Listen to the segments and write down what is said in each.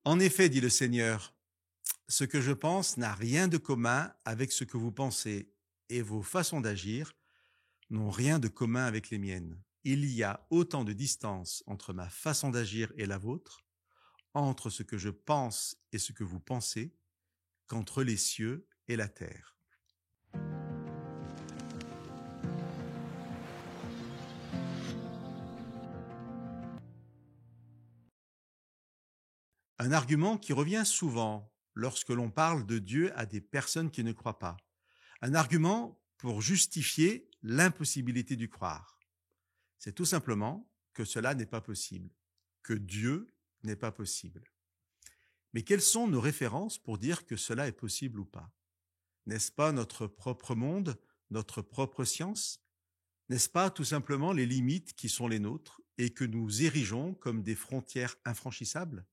En effet, dit le Seigneur, ce que je pense n'a rien de commun avec ce que vous pensez, et vos façons d'agir n'ont rien de commun avec les miennes. Il y a autant de distance entre ma façon d'agir et la vôtre, entre ce que je pense et ce que vous pensez, qu'entre les cieux et la terre. Un argument qui revient souvent lorsque l'on parle de Dieu à des personnes qui ne croient pas. Un argument pour justifier l'impossibilité du croire. C'est tout simplement que cela n'est pas possible, que Dieu n'est pas possible. Mais quelles sont nos références pour dire que cela est possible ou pas? N'est-ce pas notre propre monde, notre propre science? N'est-ce pas tout simplement les limites qui sont les nôtres et que nous érigeons comme des frontières infranchissables?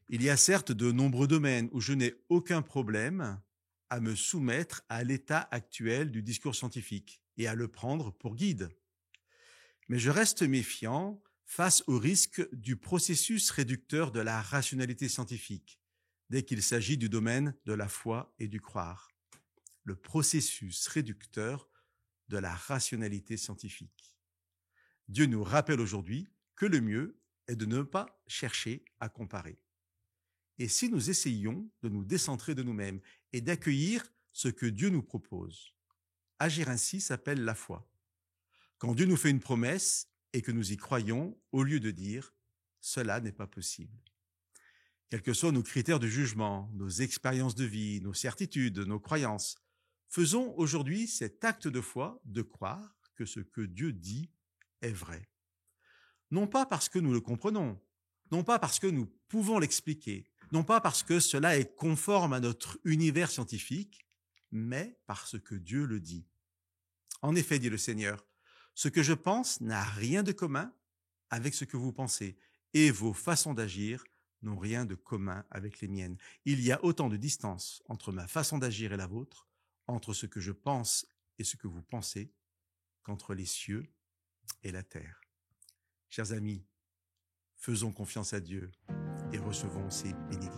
Il y a certes de nombreux domaines où je n'ai aucun problème à me soumettre à l'état actuel du discours scientifique et à le prendre pour guide. Mais je reste méfiant face au risque du processus réducteur de la rationalité scientifique, dès qu'il s'agit du domaine de la foi et du croire. Le processus réducteur de la rationalité scientifique. Dieu nous rappelle aujourd'hui que le mieux est de ne pas chercher à comparer. Et si nous essayions de nous décentrer de nous-mêmes et d'accueillir ce que Dieu nous propose? Agir ainsi s'appelle la foi. Quand Dieu nous fait une promesse et que nous y croyons, au lieu de dire « cela n'est pas possible ». Quels que soient nos critères de jugement, nos expériences de vie, nos certitudes, nos croyances, faisons aujourd'hui cet acte de foi de croire que ce que Dieu dit est vrai. Non pas parce que nous le comprenons, non pas parce que nous pouvons l'expliquer, non pas parce que cela est conforme à notre univers scientifique, mais parce que Dieu le dit. En effet, dit le Seigneur, ce que je pense n'a rien de commun avec ce que vous pensez, et vos façons d'agir n'ont rien de commun avec les miennes. Il y a autant de distance entre ma façon d'agir et la vôtre, entre ce que je pense et ce que vous pensez, qu'entre les cieux et la terre. Chers amis, faisons confiance à Dieu et recevons ses bénédictions.